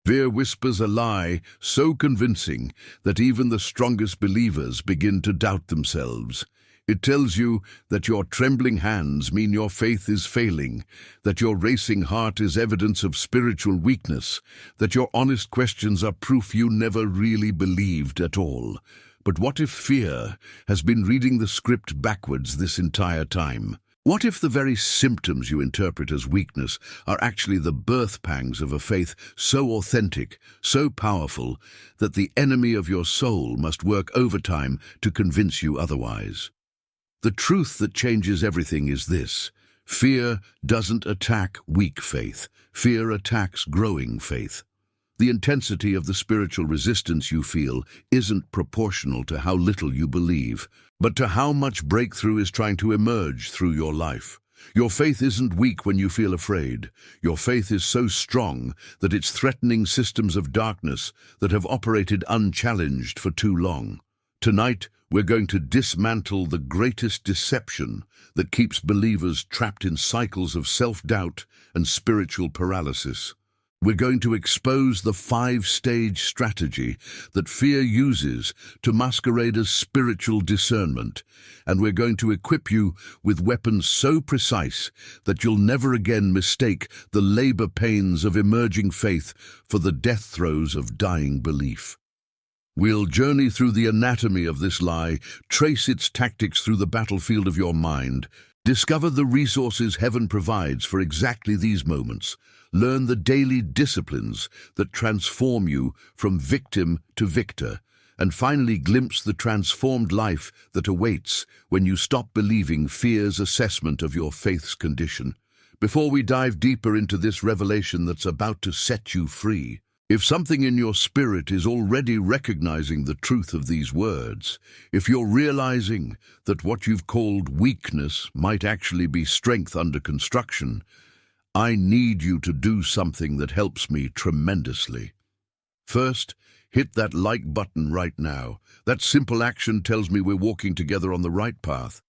Fear whispers a lie so convincing that even the strongest believers begin to doubt themselves. It tells you that your trembling hands mean your faith is failing, that your racing heart is evidence of spiritual weakness, that your honest questions are proof you never really believed at all. But what if fear has been reading the script backwards this entire time? What if the very symptoms you interpret as weakness are actually the birth pangs of a faith so authentic, so powerful, that the enemy of your soul must work overtime to convince you otherwise? The truth that changes everything is this: fear doesn't attack weak faith. Fear attacks growing faith. The intensity of the spiritual resistance you feel isn't proportional to how little you believe, but to how much breakthrough is trying to emerge through your life. Your faith isn't weak when you feel afraid. Your faith is so strong that it's threatening systems of darkness that have operated unchallenged for too long. Tonight, we're going to dismantle the greatest deception that keeps believers trapped in cycles of self-doubt and spiritual paralysis. We're going to expose the 5-stage strategy that fear uses to masquerade as spiritual discernment, and we're going to equip you with weapons so precise that you'll never again mistake the labor pains of emerging faith for the death throes of dying belief. We'll journey through the anatomy of this lie, trace its tactics through the battlefield of your mind, discover the resources heaven provides for exactly these moments, learn the daily disciplines that transform you from victim to victor, and finally glimpse the transformed life that awaits when you stop believing fear's assessment of your faith's condition. Before we dive deeper into this revelation that's about to set you free, if something in your spirit is already recognizing the truth of these words, if you're realizing that what you've called weakness might actually be strength under construction, I need you to do something that helps me tremendously. First, hit that like button right now. That simple action tells me we're walking together on the right path.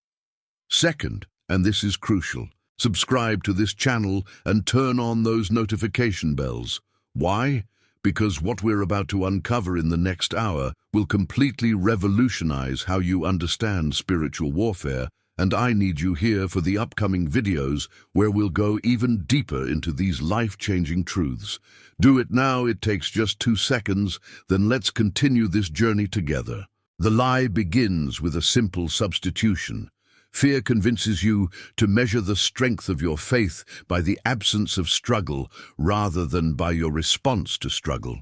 Second, and this is crucial, subscribe to this channel and turn on those notification bells. Why? Because what we're about to uncover in the next hour will completely revolutionize how you understand spiritual warfare, and I need you here for the upcoming videos where we'll go even deeper into these life-changing truths. Do it now, it takes just 2 seconds, then let's continue this journey together. The lie begins with a simple substitution. Fear convinces you to measure the strength of your faith by the absence of struggle rather than by your response to struggle.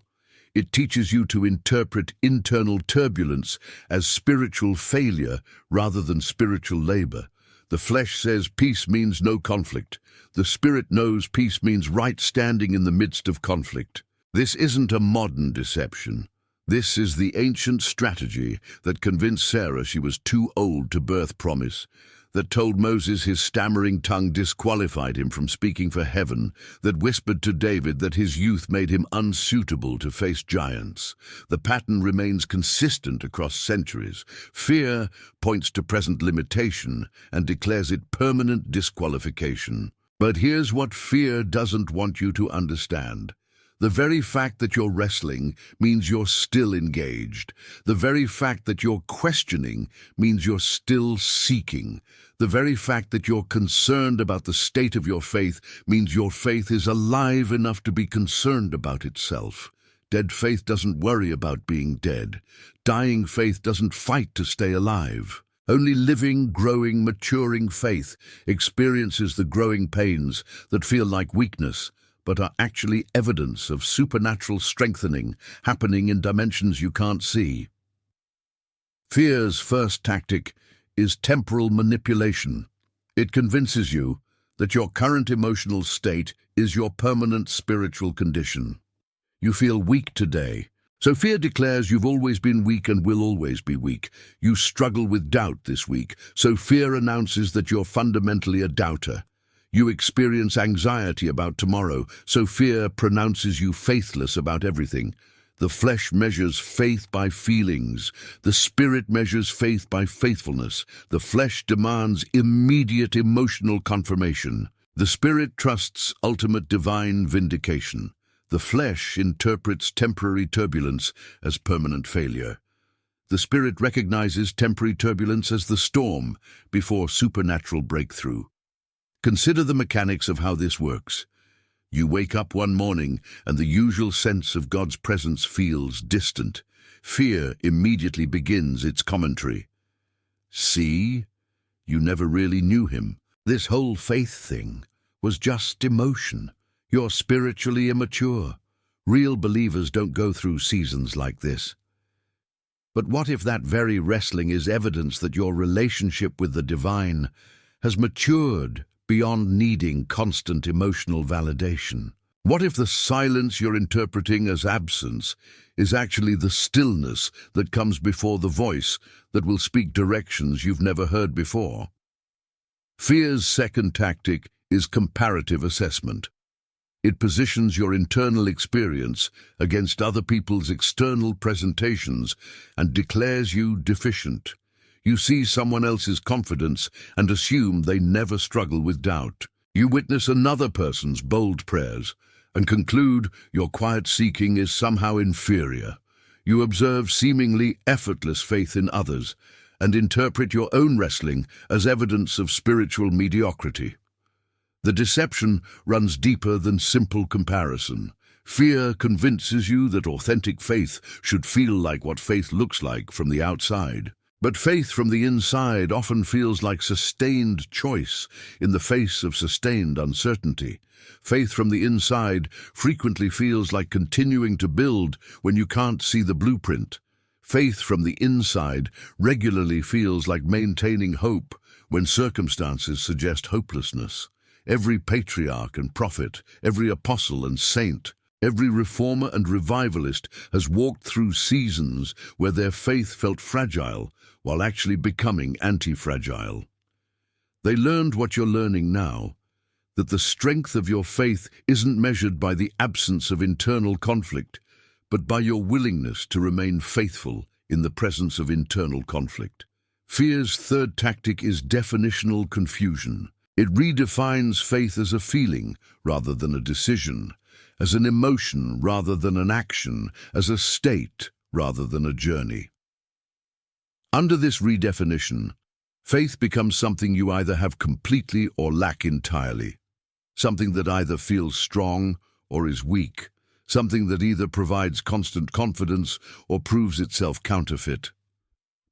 It teaches you to interpret internal turbulence as spiritual failure rather than spiritual labor. The flesh says peace means no conflict. The spirit knows peace means right standing in the midst of conflict. This isn't a modern deception. This is the ancient strategy that convinced Sarah she was too old to birth promise, that told Moses his stammering tongue disqualified him from speaking for heaven, that whispered to David that his youth made him unsuitable to face giants. The pattern remains consistent across centuries. Fear points to present limitation and declares it permanent disqualification. But here's what fear doesn't want you to understand. The very fact that you're wrestling means you're still engaged. The very fact that you're questioning means you're still seeking. The very fact that you're concerned about the state of your faith means your faith is alive enough to be concerned about itself. Dead faith doesn't worry about being dead. Dying faith doesn't fight to stay alive. Only living, growing, maturing faith experiences the growing pains that feel like weakness, but are actually evidence of supernatural strengthening happening in dimensions you can't see. Fear's first tactic is temporal manipulation. It convinces you that your current emotional state is your permanent spiritual condition. You feel weak today, so fear declares you've always been weak and will always be weak. You struggle with doubt this week, so fear announces that you're fundamentally a doubter. You experience anxiety about tomorrow, so fear pronounces you faithless about everything. The flesh measures faith by feelings. The spirit measures faith by faithfulness. The flesh demands immediate emotional confirmation. The spirit trusts ultimate divine vindication. The flesh interprets temporary turbulence as permanent failure. The spirit recognizes temporary turbulence as the storm before supernatural breakthrough. Consider the mechanics of how this works. You wake up one morning and the usual sense of God's presence feels distant. Fear immediately begins its commentary. See, you never really knew him. This whole faith thing was just emotion. You're spiritually immature. Real believers don't go through seasons like this. But what if that very wrestling is evidence that your relationship with the divine has matured beyond needing constant emotional validation? What if the silence you're interpreting as absence is actually the stillness that comes before the voice that will speak directions you've never heard before? Fear's second tactic is comparative assessment. It positions your internal experience against other people's external presentations and declares you deficient. You see someone else's confidence and assume they never struggle with doubt. You witness another person's bold prayers and conclude your quiet seeking is somehow inferior. You observe seemingly effortless faith in others and interpret your own wrestling as evidence of spiritual mediocrity. The deception runs deeper than simple comparison. Fear convinces you that authentic faith should feel like what faith looks like from the outside. But faith from the inside often feels like sustained choice in the face of sustained uncertainty. Faith from the inside frequently feels like continuing to build when you can't see the blueprint. Faith from the inside regularly feels like maintaining hope when circumstances suggest hopelessness. Every patriarch and prophet, every apostle and saint, every reformer and revivalist has walked through seasons where their faith felt fragile while actually becoming anti-fragile. They learned what you're learning now, that the strength of your faith isn't measured by the absence of internal conflict, but by your willingness to remain faithful in the presence of internal conflict. Fear's third tactic is definitional confusion. It redefines faith as a feeling rather than a decision, as an emotion rather than an action, as a state rather than a journey. Under this redefinition, faith becomes something you either have completely or lack entirely, something that either feels strong or is weak, something that either provides constant confidence or proves itself counterfeit.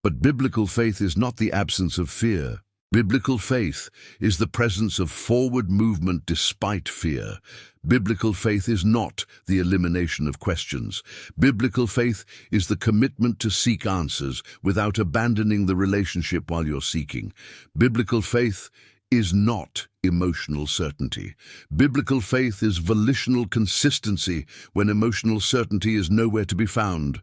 But biblical faith is not the absence of fear. Biblical faith is the presence of forward movement despite fear. Biblical faith is not the elimination of questions. Biblical faith is the commitment to seek answers without abandoning the relationship while you're seeking. Biblical faith is not emotional certainty. Biblical faith is volitional consistency when emotional certainty is nowhere to be found.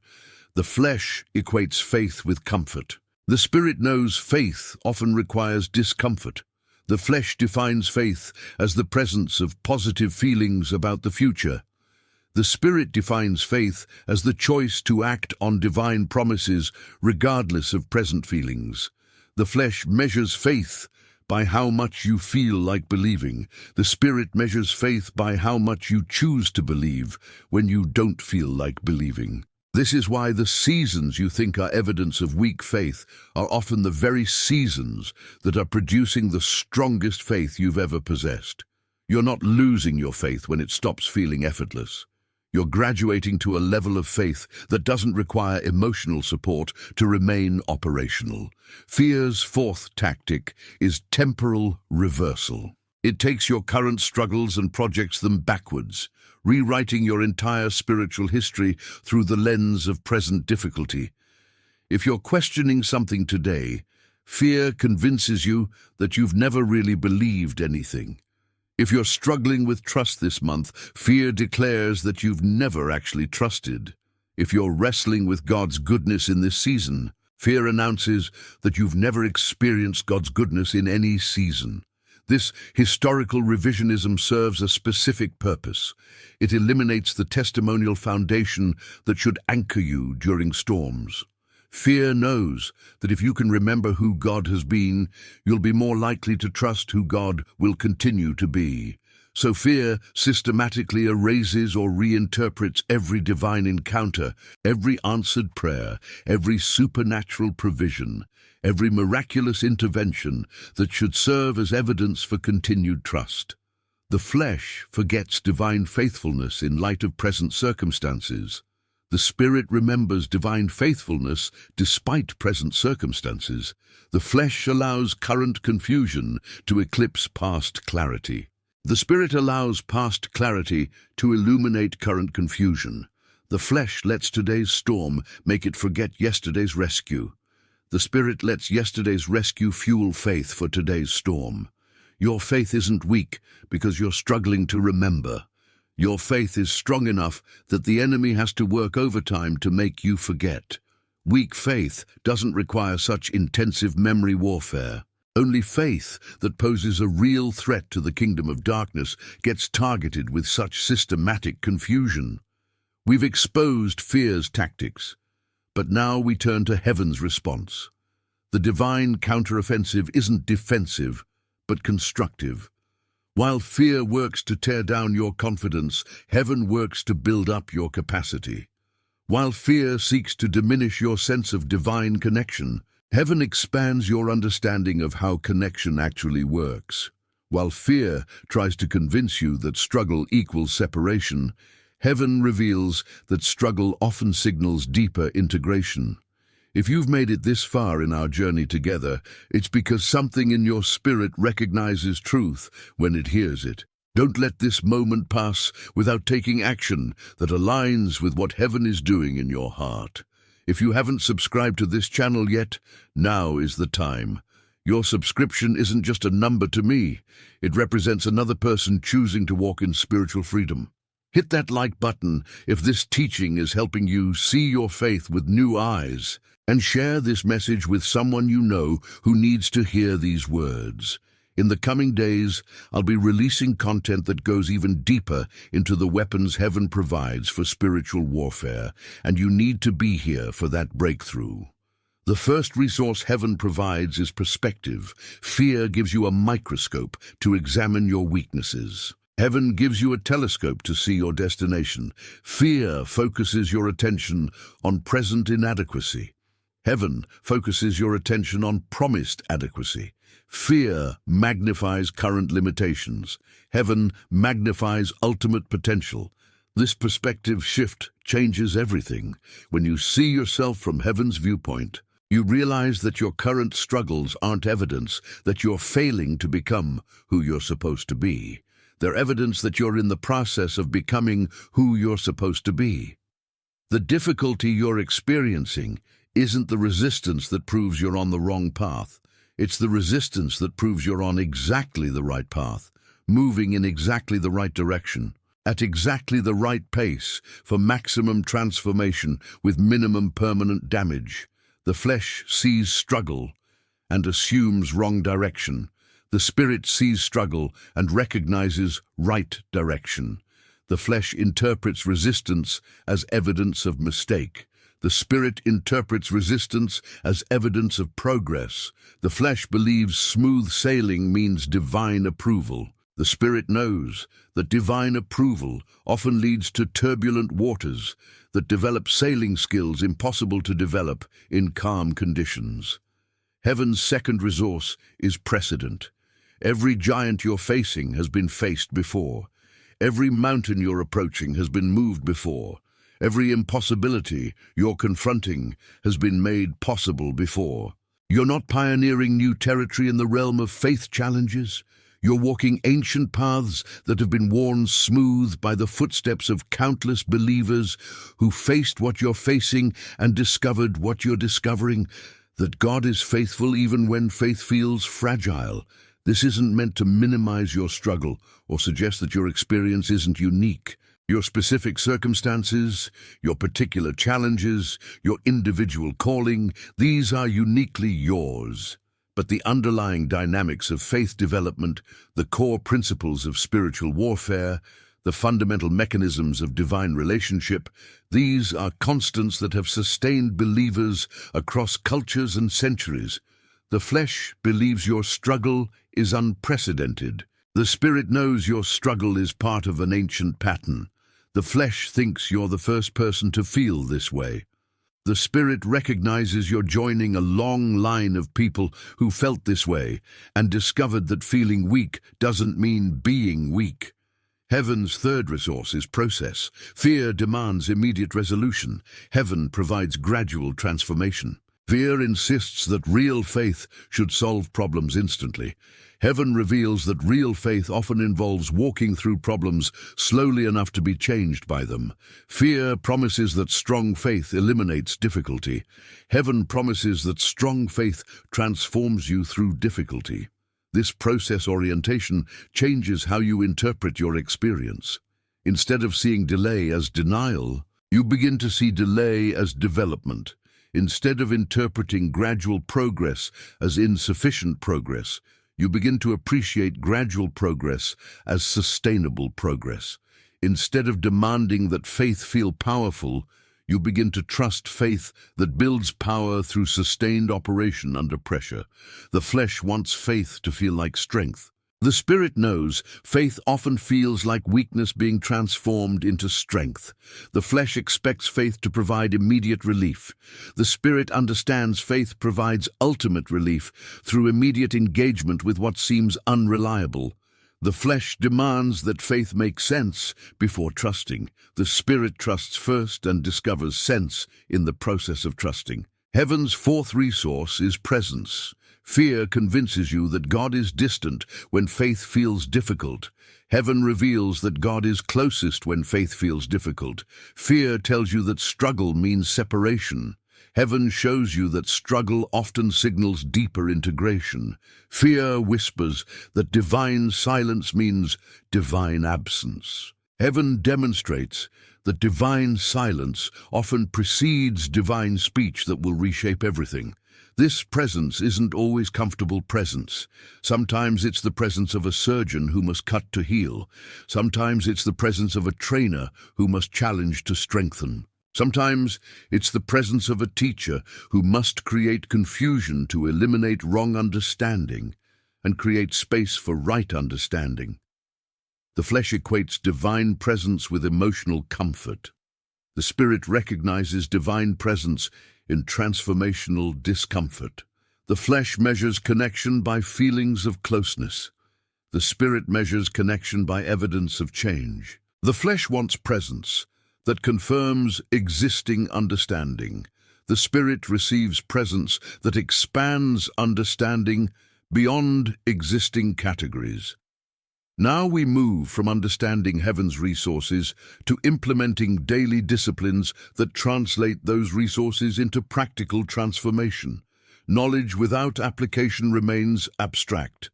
The flesh equates faith with comfort. The Spirit knows faith often requires discomfort. The flesh defines faith as the presence of positive feelings about the future. The Spirit defines faith as the choice to act on divine promises regardless of present feelings. The flesh measures faith by how much you feel like believing. The Spirit measures faith by how much you choose to believe when you don't feel like believing. This is why the seasons you think are evidence of weak faith are often the very seasons that are producing the strongest faith you've ever possessed. You're not losing your faith when it stops feeling effortless. You're graduating to a level of faith that doesn't require emotional support to remain operational. Fear's fourth tactic is temporal reversal. It takes your current struggles and projects them backwards, rewriting your entire spiritual history through the lens of present difficulty. If you're questioning something today, fear convinces you that you've never really believed anything. If you're struggling with trust this month, fear declares that you've never actually trusted. If you're wrestling with God's goodness in this season, fear announces that you've never experienced God's goodness in any season. This historical revisionism serves a specific purpose. It eliminates the testimonial foundation that should anchor you during storms. Fear knows that if you can remember who God has been, you'll be more likely to trust who God will continue to be. So fear systematically erases or reinterprets every divine encounter, every answered prayer, every supernatural provision, every miraculous intervention that should serve as evidence for continued trust. The flesh forgets divine faithfulness in light of present circumstances. The Spirit remembers divine faithfulness despite present circumstances. The flesh allows current confusion to eclipse past clarity. The Spirit allows past clarity to illuminate current confusion. The flesh lets today's storm make it forget yesterday's rescue. The Spirit lets yesterday's rescue fuel faith for today's storm. Your faith isn't weak because you're struggling to remember. Your faith is strong enough that the enemy has to work overtime to make you forget. Weak faith doesn't require such intensive memory warfare. Only faith that poses a real threat to the kingdom of darkness gets targeted with such systematic confusion. We've exposed fear's tactics, but now we turn to heaven's response. The divine counteroffensive isn't defensive, but constructive. While fear works to tear down your confidence, heaven works to build up your capacity. While fear seeks to diminish your sense of divine connection, heaven expands your understanding of how connection actually works. While fear tries to convince you that struggle equals separation, heaven reveals that struggle often signals deeper integration. If you've made it this far in our journey together, it's because something in your spirit recognizes truth when it hears it. Don't let this moment pass without taking action that aligns with what heaven is doing in your heart. If you haven't subscribed to this channel yet, now is the time. Your subscription isn't just a number to me. It represents another person choosing to walk in spiritual freedom. Hit that like button if this teaching is helping you see your faith with new eyes, and share this message with someone you know who needs to hear these words. In the coming days, I'll be releasing content that goes even deeper into the weapons heaven provides for spiritual warfare, and you need to be here for that breakthrough. The first resource heaven provides is perspective. Fear gives you a microscope to examine your weaknesses. Heaven gives you a telescope to see your destination. Fear focuses your attention on present inadequacy. Heaven focuses your attention on promised adequacy. Fear magnifies current limitations. Heaven magnifies ultimate potential. This perspective shift changes everything. When you see yourself from heaven's viewpoint, you realize that your current struggles aren't evidence that you're failing to become who you're supposed to be. They're evidence that you're in the process of becoming who you're supposed to be. The difficulty you're experiencing isn't the resistance that proves you're on the wrong path. It's the resistance that proves you're on exactly the right path, moving in exactly the right direction, at exactly the right pace for maximum transformation with minimum permanent damage. The flesh sees struggle and assumes wrong direction. The Spirit sees struggle and recognizes right direction. The flesh interprets resistance as evidence of mistake. The Spirit interprets resistance as evidence of progress. The flesh believes smooth sailing means divine approval. The Spirit knows that divine approval often leads to turbulent waters that develop sailing skills impossible to develop in calm conditions. Heaven's second resource is precedent. Every giant you're facing has been faced before. Every mountain you're approaching has been moved before. Every impossibility you're confronting has been made possible before. You're not pioneering new territory in the realm of faith challenges. You're walking ancient paths that have been worn smooth by the footsteps of countless believers who faced what you're facing and discovered what you're discovering, that God is faithful even when faith feels fragile. This isn't meant to minimize your struggle or suggest that your experience isn't unique. Your specific circumstances, your particular challenges, your individual calling, these are uniquely yours. But the underlying dynamics of faith development, the core principles of spiritual warfare, the fundamental mechanisms of divine relationship, these are constants that have sustained believers across cultures and centuries. The flesh believes your struggle is unprecedented. The spirit knows your struggle is part of an ancient pattern. The flesh thinks you're the first person to feel this way. The spirit recognizes you're joining a long line of people who felt this way and discovered that feeling weak doesn't mean being weak. Heaven's third resource is process. Fear demands immediate resolution. Heaven provides gradual transformation. Fear insists that real faith should solve problems instantly. Heaven reveals that real faith often involves walking through problems slowly enough to be changed by them. Fear promises that strong faith eliminates difficulty. Heaven promises that strong faith transforms you through difficulty. This process orientation changes how you interpret your experience. Instead of seeing delay as denial, you begin to see delay as development. Instead of interpreting gradual progress as insufficient progress, you begin to appreciate gradual progress as sustainable progress. Instead of demanding that faith feel powerful, you begin to trust faith that builds power through sustained operation under pressure. The flesh wants faith to feel like strength. The spirit knows faith often feels like weakness being transformed into strength. The flesh expects faith to provide immediate relief. The spirit understands faith provides ultimate relief through immediate engagement with what seems unreliable. The flesh demands that faith make sense before trusting. The spirit trusts first and discovers sense in the process of trusting. Heaven's fourth resource is presence. Fear convinces you that God is distant when faith feels difficult. Heaven reveals that God is closest when faith feels difficult. Fear tells you that struggle means separation. Heaven shows you that struggle often signals deeper integration. Fear whispers that divine silence means divine absence. Heaven demonstrates that divine silence often precedes divine speech that will reshape everything. This presence isn't always comfortable presence. Sometimes it's the presence of a surgeon who must cut to heal. Sometimes it's the presence of a trainer who must challenge to strengthen. Sometimes it's the presence of a teacher who must create confusion to eliminate wrong understanding and create space for right understanding. The flesh equates divine presence with emotional comfort. The spirit recognizes divine presence in transformational discomfort. The flesh measures connection by feelings of closeness. The spirit measures connection by evidence of change. The flesh wants presence that confirms existing understanding. The spirit receives presence that expands understanding beyond existing categories. Now we move from understanding heaven's resources to implementing daily disciplines that translate those resources into practical transformation. Knowledge without application remains abstract.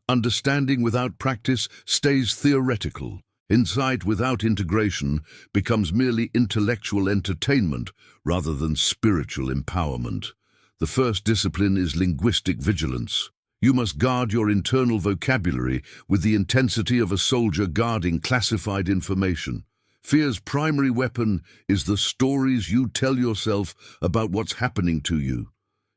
Understanding without practice stays theoretical. Insight without integration becomes merely intellectual entertainment rather than spiritual empowerment. The first discipline is linguistic vigilance. You must guard your internal vocabulary with the intensity of a soldier guarding classified information. Fear's primary weapon is the stories you tell yourself about what's happening to you.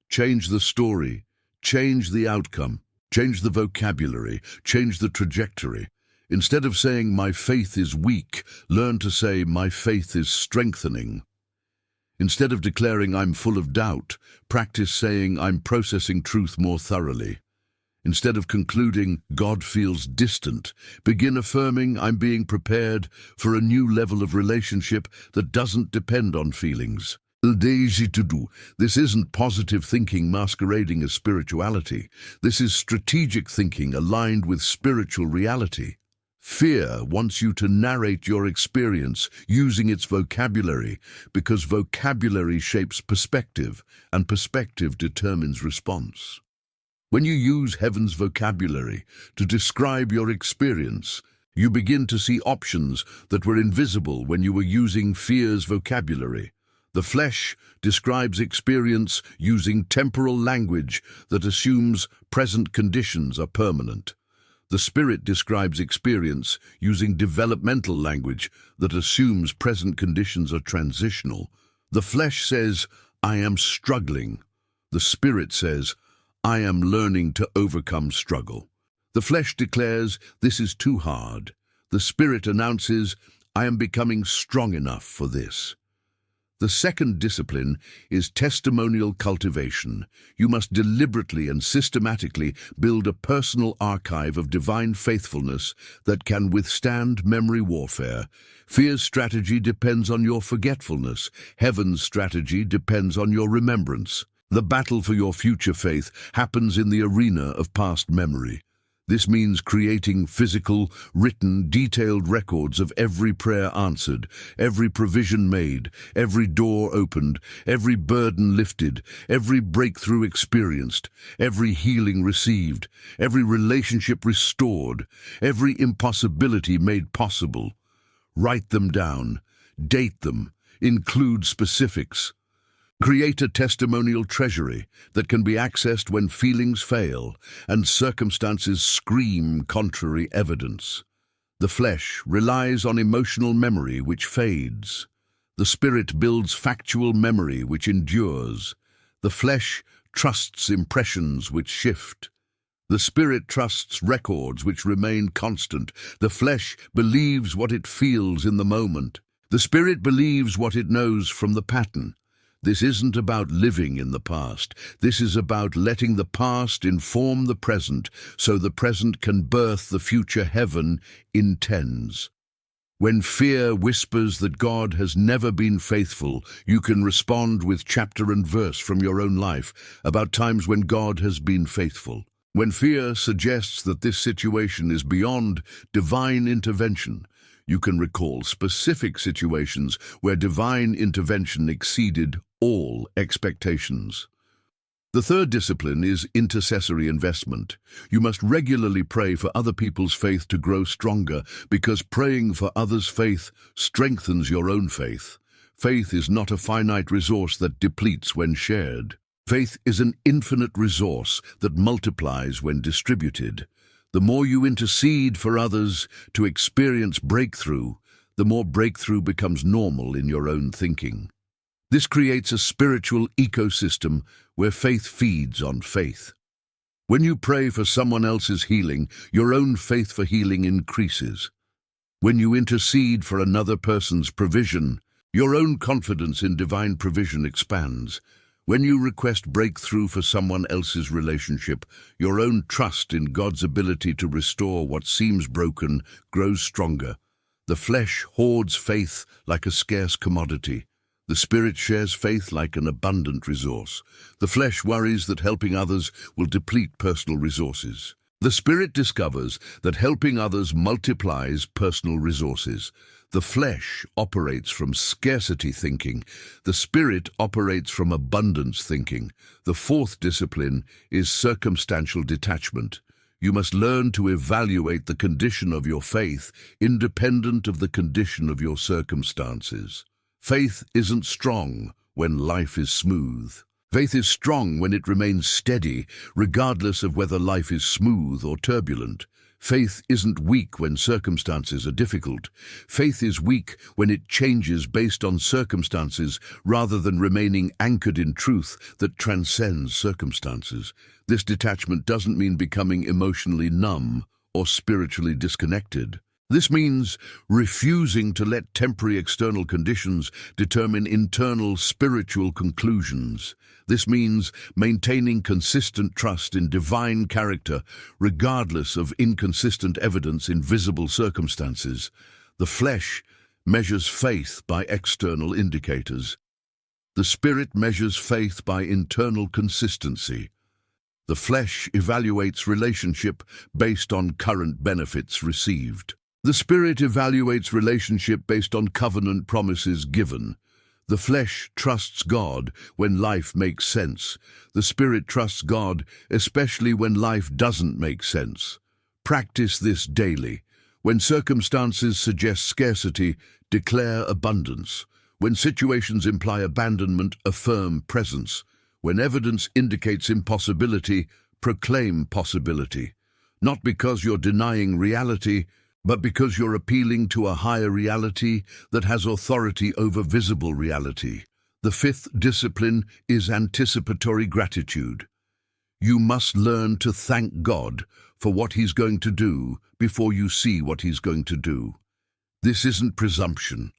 Change the story, change the outcome, change the vocabulary, change the trajectory. Instead of saying, "My faith is weak," learn to say, "My faith is strengthening." Instead of declaring, "I'm full of doubt," practice saying, "I'm processing truth more thoroughly." Instead of concluding, "God feels distant," begin affirming, "I'm being prepared for a new level of relationship that doesn't depend on feelings." This isn't positive thinking masquerading as spirituality. This is strategic thinking aligned with spiritual reality. Fear wants you to narrate your experience using its vocabulary because vocabulary shapes perspective, and perspective determines response. When you use heaven's vocabulary to describe your experience, you begin to see options that were invisible when you were using fear's vocabulary. The flesh describes experience using temporal language that assumes present conditions are permanent. The spirit describes experience using developmental language that assumes present conditions are transitional. The flesh says, "I am struggling." The spirit says, "I am learning to overcome struggle." The flesh declares, "This is too hard." The spirit announces, "I am becoming strong enough for this." The second discipline is testimonial cultivation. You must deliberately and systematically build a personal archive of divine faithfulness that can withstand memory warfare. Fear's strategy depends on your forgetfulness. Heaven's strategy depends on your remembrance. The battle for your future faith happens in the arena of past memory. This means creating physical, written, detailed records of every prayer answered, every provision made, every door opened, every burden lifted, every breakthrough experienced, every healing received, every relationship restored, every impossibility made possible. Write them down, date them, include specifics. Create a testimonial treasury that can be accessed when feelings fail and circumstances scream contrary evidence. The flesh relies on emotional memory which fades. The spirit builds factual memory which endures. The flesh trusts impressions which shift. The spirit trusts records which remain constant. The flesh believes what it feels in the moment. The spirit believes what it knows from the pattern. This isn't about living in the past. This is about letting the past inform the present so the present can birth the future heaven intends. When fear whispers that God has never been faithful, you can respond with chapter and verse from your own life about times when God has been faithful. When fear suggests that this situation is beyond divine intervention, you can recall specific situations where divine intervention exceeded all expectations. The third discipline is intercessory investment. You must regularly pray for other people's faith to grow stronger, because praying for others' faith strengthens your own faith. Faith is not a finite resource that depletes when shared. Faith is an infinite resource that multiplies when distributed. The more you intercede for others to experience breakthrough, the more breakthrough becomes normal in your own thinking. This creates a spiritual ecosystem where faith feeds on faith. When you pray for someone else's healing, your own faith for healing increases. When you intercede for another person's provision, your own confidence in divine provision expands. When you request breakthrough for someone else's relationship, your own trust in God's ability to restore what seems broken grows stronger. The flesh hoards faith like a scarce commodity. The spirit shares faith like an abundant resource. The flesh worries that helping others will deplete personal resources. The spirit discovers that helping others multiplies personal resources. The flesh operates from scarcity thinking. The spirit operates from abundance thinking. The fourth discipline is circumstantial detachment. You must learn to evaluate the condition of your faith independent of the condition of your circumstances. Faith isn't strong when life is smooth. Faith is strong when it remains steady, regardless of whether life is smooth or turbulent. Faith isn't weak when circumstances are difficult. Faith is weak when it changes based on circumstances rather than remaining anchored in truth that transcends circumstances. This detachment doesn't mean becoming emotionally numb or spiritually disconnected. This means refusing to let temporary external conditions determine internal spiritual conclusions. This means maintaining consistent trust in divine character, regardless of inconsistent evidence in visible circumstances. The flesh measures faith by external indicators. The spirit measures faith by internal consistency. The flesh evaluates relationship based on current benefits received. The spirit evaluates relationship based on covenant promises given. The flesh trusts God when life makes sense. The spirit trusts God, especially when life doesn't make sense. Practice this daily. When circumstances suggest scarcity, declare abundance. When situations imply abandonment, affirm presence. When evidence indicates impossibility, proclaim possibility. Not because you're denying reality, but because you're appealing to a higher reality that has authority over visible reality. The fifth discipline is anticipatory gratitude. You must learn to thank God for what he's going to do before you see what he's going to do. This isn't presumption.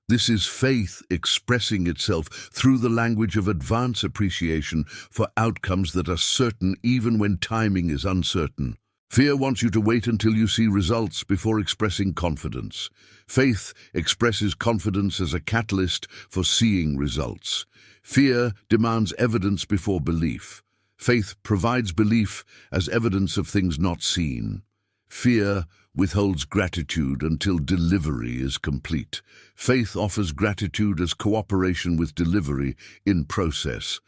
This is faith expressing itself through the language of advance appreciation for outcomes that are certain even when timing is uncertain. Fear wants you to wait until you see results before expressing confidence. Faith expresses confidence as a catalyst for seeing results. Fear demands evidence before belief. Faith provides belief as evidence of things not seen. Fear withholds gratitude until delivery is complete. Faith offers gratitude as cooperation with delivery in process.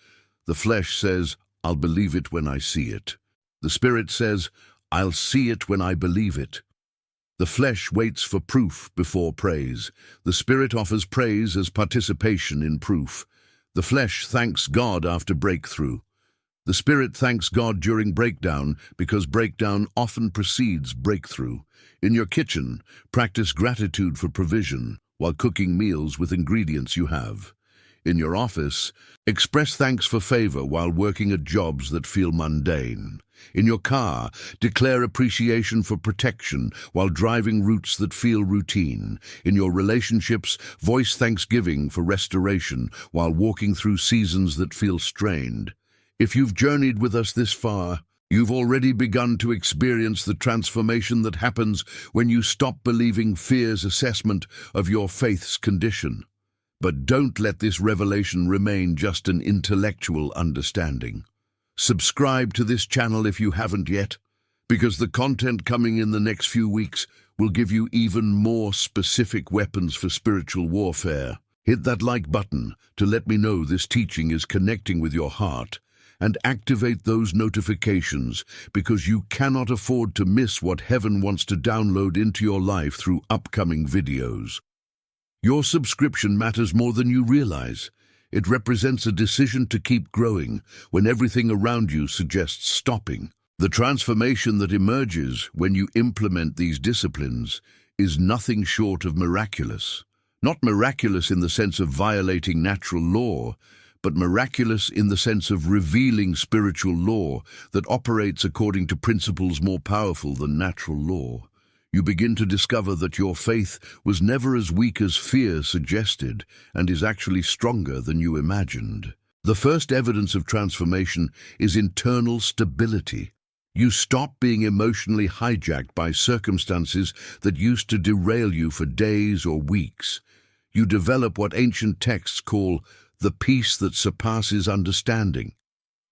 The flesh says, "I'll believe it when I see it." The Spirit says, "I'll see it when I believe it." The flesh waits for proof before praise. The Spirit offers praise as participation in proof. The flesh thanks God after breakthrough. The Spirit thanks God during breakdown because breakdown often precedes breakthrough. In your kitchen, practice gratitude for provision while cooking meals with ingredients you have. In your office, express thanks for favor while working at jobs that feel mundane. In your car, declare appreciation for protection while driving routes that feel routine. In your relationships, voice thanksgiving for restoration while walking through seasons that feel strained. If you've journeyed with us this far, you've already begun to experience the transformation that happens when you stop believing fear's assessment of your faith's condition. But don't let this revelation remain just an intellectual understanding. Subscribe to this channel if you haven't yet, because the content coming in the next few weeks will give you even more specific weapons for spiritual warfare. Hit that like button to let me know this teaching is connecting with your heart, and activate those notifications because you cannot afford to miss what heaven wants to download into your life through upcoming videos. Your subscription matters more than you realize. It represents a decision to keep growing when everything around you suggests stopping. The transformation that emerges when you implement these disciplines is nothing short of miraculous. Not miraculous in the sense of violating natural law, but miraculous in the sense of revealing spiritual law that operates according to principles more powerful than natural law. You begin to discover that your faith was never as weak as fear suggested and is actually stronger than you imagined. The first evidence of transformation is internal stability. You stop being emotionally hijacked by circumstances that used to derail you for days or weeks. You develop what ancient texts call the peace that surpasses understanding.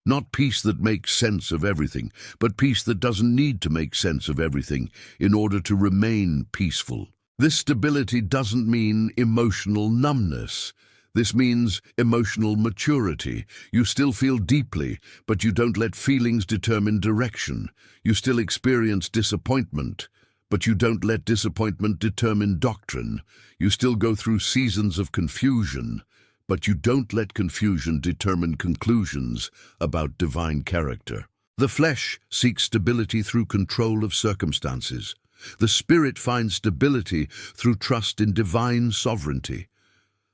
Not peace that makes sense of everything, but peace that doesn't need to make sense of everything in order to remain peaceful. This stability doesn't mean emotional numbness. This means emotional maturity. You still feel deeply, but you don't let feelings determine direction. You still experience disappointment, but you don't let disappointment determine doctrine. You still go through seasons of confusion, but you don't let confusion determine conclusions about divine character. The flesh seeks stability through control of circumstances. The Spirit finds stability through trust in divine sovereignty.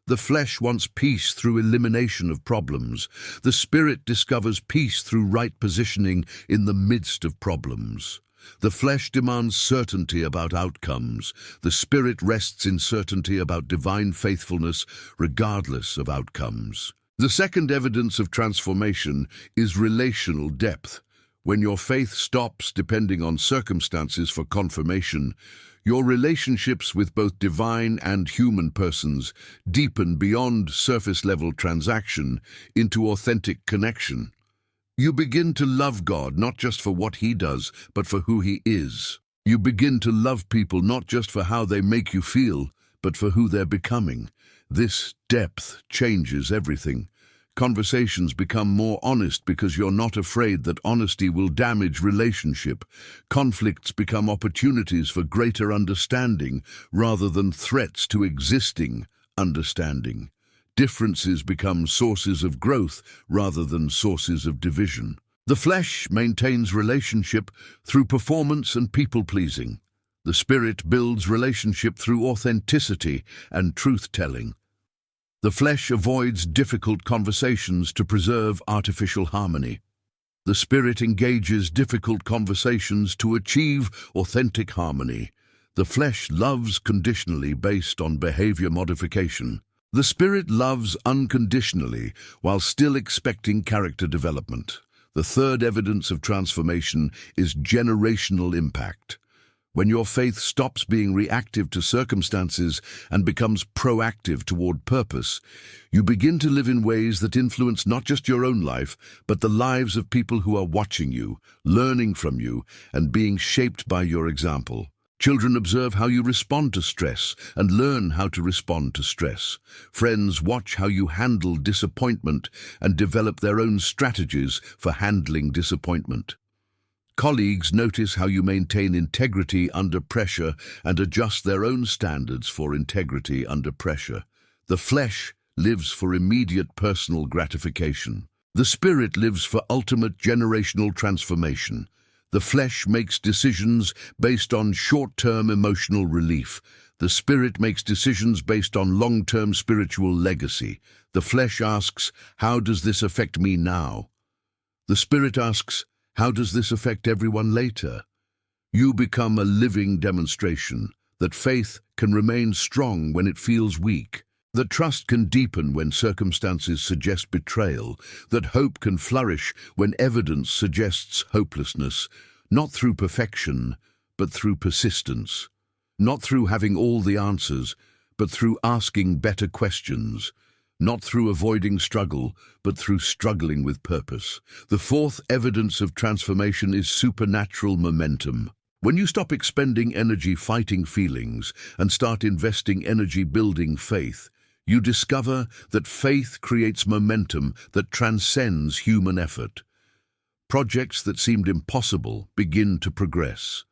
The flesh wants peace through elimination of problems. The Spirit discovers peace through right positioning in the midst of problems. The flesh demands certainty about outcomes. The Spirit rests in certainty about divine faithfulness, regardless of outcomes. The second evidence of transformation is relational depth. When your faith stops depending on circumstances for confirmation, your relationships with both divine and human persons deepen beyond surface-level transaction into authentic connection. You begin to love God not just for what He does, but for who He is. You begin to love people not just for how they make you feel, but for who they're becoming. This depth changes everything. Conversations become more honest because you're not afraid that honesty will damage relationship. Conflicts become opportunities for greater understanding rather than threats to existing understanding. Differences become sources of growth rather than sources of division. The flesh maintains relationship through performance and people-pleasing. The Spirit builds relationship through authenticity and truth-telling. The flesh avoids difficult conversations to preserve artificial harmony. The spirit engages difficult conversations to achieve authentic harmony. The flesh loves conditionally based on behavior modification. The spirit loves unconditionally while still expecting character development. The third evidence of transformation is generational impact. When your faith stops being reactive to circumstances and becomes proactive toward purpose, you begin to live in ways that influence not just your own life, but the lives of people who are watching you, learning from you, and being shaped by your example. Children observe how you respond to stress and learn how to respond to stress. Friends watch how you handle disappointment and develop their own strategies for handling disappointment. Colleagues notice how you maintain integrity under pressure and adjust their own standards for integrity under pressure. The flesh lives for immediate personal gratification. The spirit lives for ultimate generational transformation. The flesh makes decisions based on short-term emotional relief. The spirit makes decisions based on long-term spiritual legacy. The flesh asks, "How does this affect me now?" The spirit asks, "How does this affect everyone later?" You become a living demonstration that faith can remain strong when it feels weak, that trust can deepen when circumstances suggest betrayal, that hope can flourish when evidence suggests hopelessness, not through perfection, but through persistence, not through having all the answers, but through asking better questions, not through avoiding struggle, but through struggling with purpose. The fourth evidence of transformation is supernatural momentum. When you stop expending energy fighting feelings and start investing energy building faith, you discover that faith creates momentum that transcends human effort. Projects that seemed impossible begin to progress.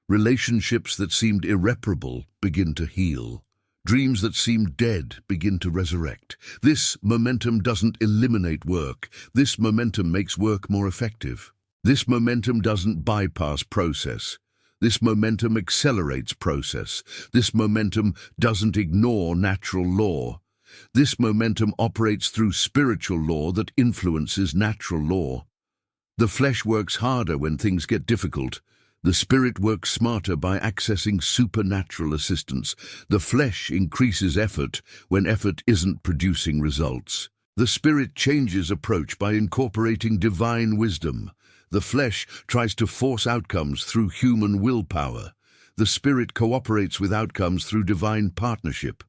Relationships that seemed irreparable begin to heal. Dreams that seemed dead begin to resurrect. This momentum doesn't eliminate work. This momentum makes work more effective. This momentum doesn't bypass process. This momentum accelerates process. This momentum doesn't ignore natural law. This momentum operates through spiritual law that influences natural law. The flesh works harder when things get difficult. The spirit works smarter by accessing supernatural assistance. The flesh increases effort when effort isn't producing results. The spirit changes approach by incorporating divine wisdom. The flesh tries to force outcomes through human willpower. The spirit cooperates with outcomes through divine partnership.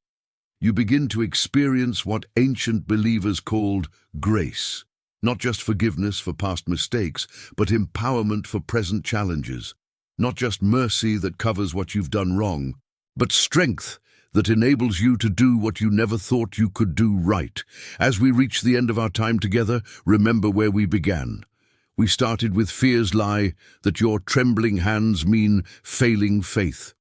You begin to experience what ancient believers called grace. Not just forgiveness for past mistakes, but empowerment for present challenges. Not just mercy that covers what you've done wrong, but strength that enables you to do what you never thought you could do right. As we reach the end of our time together, remember where we began. We started with fear's lie that your trembling hands mean failing faith.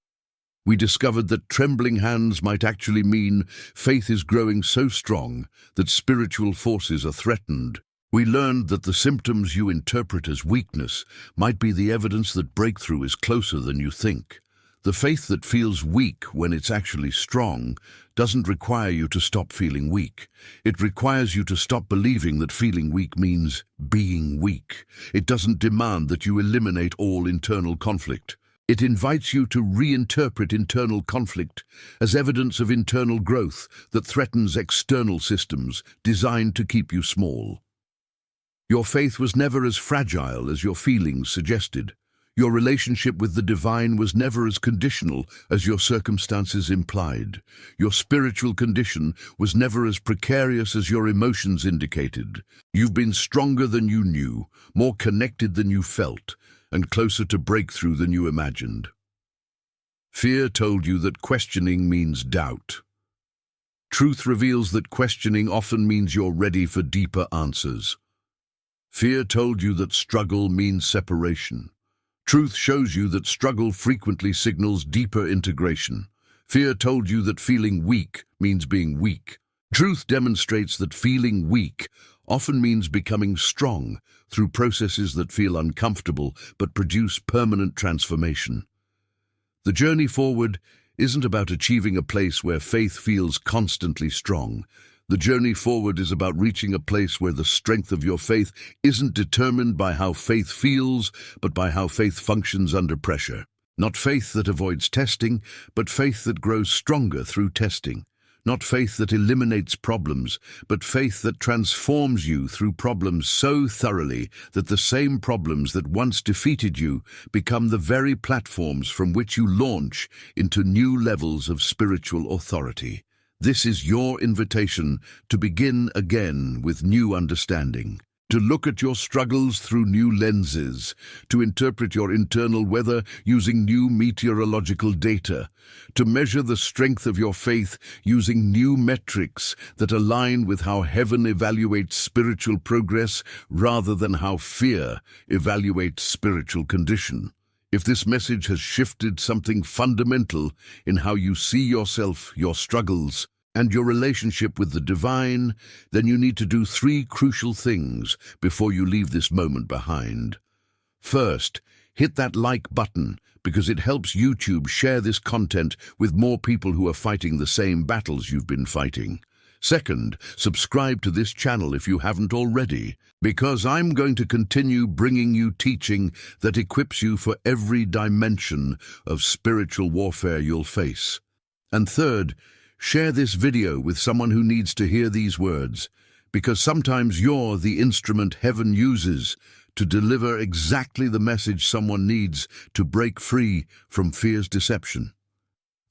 We discovered that trembling hands might actually mean faith is growing so strong that spiritual forces are threatened. We learned that the symptoms you interpret as weakness might be the evidence that breakthrough is closer than you think. The faith that feels weak when it's actually strong doesn't require you to stop feeling weak. It requires you to stop believing that feeling weak means being weak. It doesn't demand that you eliminate all internal conflict. It invites you to reinterpret internal conflict as evidence of internal growth that threatens external systems designed to keep you small. Your faith was never as fragile as your feelings suggested. Your relationship with the divine was never as conditional as your circumstances implied. Your spiritual condition was never as precarious as your emotions indicated. You've been stronger than you knew, more connected than you felt, and closer to breakthrough than you imagined. Fear told you that questioning means doubt. Truth reveals that questioning often means you're ready for deeper answers. Fear told you that struggle means separation. Truth shows you that struggle frequently signals deeper integration. Fear told you that feeling weak means being weak. Truth demonstrates that feeling weak often means becoming strong through processes that feel uncomfortable but produce permanent transformation. The journey forward isn't about achieving a place where faith feels constantly strong. The journey forward is about reaching a place where the strength of your faith isn't determined by how faith feels, but by how faith functions under pressure. Not faith that avoids testing, but faith that grows stronger through testing. Not faith that eliminates problems, but faith that transforms you through problems so thoroughly that the same problems that once defeated you become the very platforms from which you launch into new levels of spiritual authority. This is your invitation to begin again with new understanding, to look at your struggles through new lenses, to interpret your internal weather using new meteorological data, to measure the strength of your faith using new metrics that align with how heaven evaluates spiritual progress rather than how fear evaluates spiritual condition. If this message has shifted something fundamental in how you see yourself, your struggles, and your relationship with the divine, then you need to do 3 crucial things before you leave this moment behind. First, hit that like button because it helps YouTube share this content with more people who are fighting the same battles you've been fighting. Second, subscribe to this channel if you haven't already, because I'm going to continue bringing you teaching that equips you for every dimension of spiritual warfare you'll face. And third, share this video with someone who needs to hear these words, because sometimes you're the instrument heaven uses to deliver exactly the message someone needs to break free from fear's deception.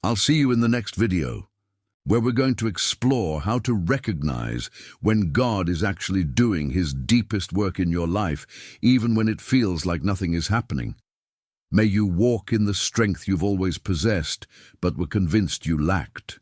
I'll see you in the next video, where we're going to explore how to recognize when God is actually doing His deepest work in your life, even when it feels like nothing is happening. May you walk in the strength you've always possessed, but were convinced you lacked.